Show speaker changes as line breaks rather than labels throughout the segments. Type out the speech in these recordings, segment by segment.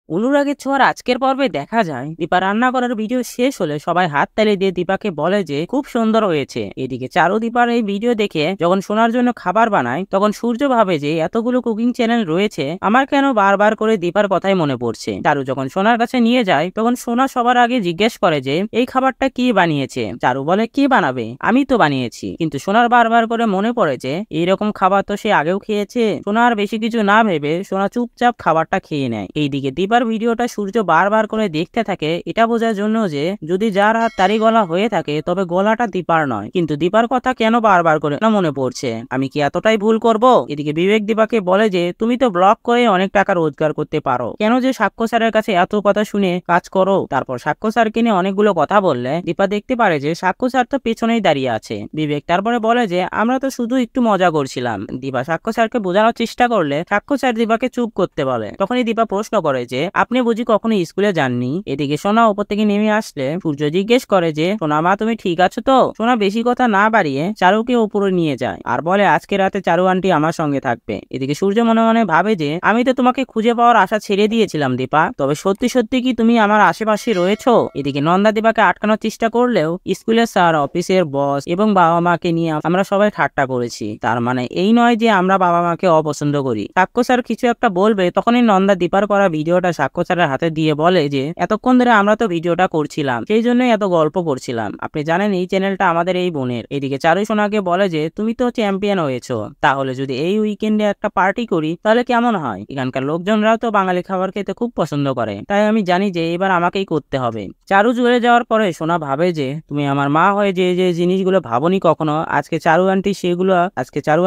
অনুরাগের ছোঁয়ার আজকের পর্বে দেখা যায় দীপা রান্না করার ভিডিও শেষ হলে সবাই হাত তালি দিয়ে দীপাকে বলে যে খুব সুন্দর হয়েছে। এদিকে চারু দীপার এই ভিডিও দেখে যখন সোনার জন্য খাবার বানায় তখন সূর্য ভাবে যে এতগুলো কুকিং চ্যানেল রয়েছে, আমার কেন বারবার করে দীপার কথাই মনে পড়ছে। চারু যখন সোনার কাছে নিয়ে যায় তখন সোনা সবার আগে জিজ্ঞেস করে যে এই খাবারটা কি বানিয়েছে। চারু বলে কি বানাবে, আমি তো বানিয়েছি। কিন্তু সোনার বারবার করে মনে পড়ে যে এইরকম খাবার তো সে আগেও খেয়েছে। সোনা আর বেশি কিছু না ভেবে সোনা চুপচাপ খাবারটা খেয়ে নেয়। এইদিকে দীপার ভিডিওটা সূর্য বারবার করে দেখতে থাকে, এটা বোঝার জন্য যে যদি যার হাত তারই গলা হয়ে থাকে তবে গলাটা দীপার নয়। কিন্তু দীপার কথা কেন বারবার করে না মনে পড়ছে, আমি কি এতটাই ভুল করব? এদিকে বিবেক দীপাকে বলে যে তুমি তো ব্লগ করে অনেক টাকা রোজগার করতে পারো, কেন যে সাক্ষ্য স্যারের কাছে এত কথা শুনে কাজ করো। তারপর সাক্ষ্য স্যারকে নিয়ে অনেকগুলো কথা বললে দীপা দেখতে পারে যে সাক্ষ্য স্যার তো পেছনেই দাঁড়িয়ে আছে। বিবেক তারপরে বলে যে আমরা তো শুধু একটু মজা করছিলাম। দীপা সাক্ষ্য স্যারকে বোঝানোর চেষ্টা করলে সাক্ষ্য স্যার দীপাকে চুপ করতে বলে। তখনই দীপা প্রশ্ন করে যে আপনি বুঝি কখনো স্কুলে যাননি? এদিকে সোনা উপর থেকে নেমে আসলে সূর্য জিজ্ঞেস করে যে সোনা মা তুমি ঠিক আছো তো? সোনা বেশি কথা না বাড়িয়ে চারুকে উপরে নিয়ে যায় আর বলে আজকে রাতে চারু আন্টি আমার সঙ্গে থাকবে। এদিকে সূর্য মনে মনে ভাবে যে আমি তো তোমাকে খুঁজে পাওয়ার আশা ছেড়ে দিয়েছিলাম দীপা, তবে সত্যি সত্যি কি তুমি আমার আশেপাশে রয়েছো? এদিকে নন্দা দীপাকে আটকানোর চেষ্টা করলেও স্কুলের স্যার, অফিসের বস এবং বাবা মাকে নিয়ে আমরা সবাই ঠাট্টা করেছি, তার মানে এই নয় যে আমরা বাবা মাকে অপছন্দ করি। সাক্ষ্য স্যার কিছু একটা বলবে তখনই নন্দা দীপার করা ভিডিওটা সাক্ষ্য স্যারের হাতে দিয়ে বলে যে এতক্ষণ ধরে আমরা তো ভিডিওটা করছিলাম, সেই জন্যই এত গল্প করছিলাম। আপনি জানেন এই চ্যানেলটা আমাদের এই বোনের। এদিকে চারু সোনাকে বলে যে তুমি তো চ্যাম্পিয়ন হয়েছো, তাহলে যদি এই উইকেন্ডে একটা পার্টি করি তাহলে কেমন হয়? এখানকার লোকজনরাও তো বাঙালি খাবার খেতে খুব পছন্দ করে, তাই আমি জানি যে এবার আমাকেই করতে হবে। চারু চলে যাওয়ার পরে সোনা ভাবে যে তুমি আমার মা হয়ে যে যে জিনিসগুলো ভাবনি কখনো, আজকে চারু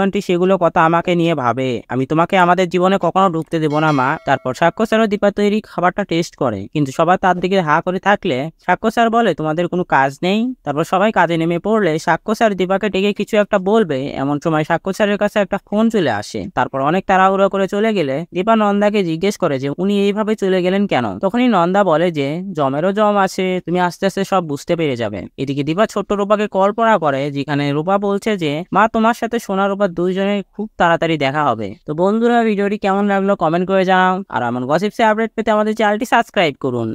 আন্টি সেগুলো কথা আমাকে নিয়ে ভাবে। আমি তোমাকে আমাদের জীবনে কখনো ঢুকতে দেবো না মা। তারপর সাক্ষ্য স্যারও দীপা তৈরি খাবারটা টেস্ট করে, কিন্তু সবাই তার দিকে হা করে থাকলে সাক্ষ্য স্যার বলে তোমাদের কোনো কাজ নেই। তারপর সবাই কাজে নেমে পড়লে সাক্ষ্য স্যার দীপাকে ডেকে কিছু একটা বলবে, এমন সময় সাক্ষ্য স্যারের কাছে একটা ফোন চলে আসে। তারপর অনেক তাড়াহুড়ো করে চলে গেলে দীপা নন্দাকে জিজ্ঞেস করে যে উনি এইভাবে চলে গেলেন কেন। তখনই নন্দা বলে যে জমেরও জম আছে, তুমি আস্তে আস্তে সব বুঝতে পেরে যাবে। এদিকে দীপা ছোট্ট রূপাকে কল্পনা করে, যেখানে রূপা বলছে যে মা তোমার সাথে সোনা রূপা দুইজনের খুব তাড়াতাড়ি দেখা হবে। তো বন্ধুরা ভিডিওটি কেমন লাগলো কমেন্ট করে জানাও, আর এমন গসিপসে আপডেট পেতে আমাদের চ্যানেলটি সাবস্ক্রাইব করুন।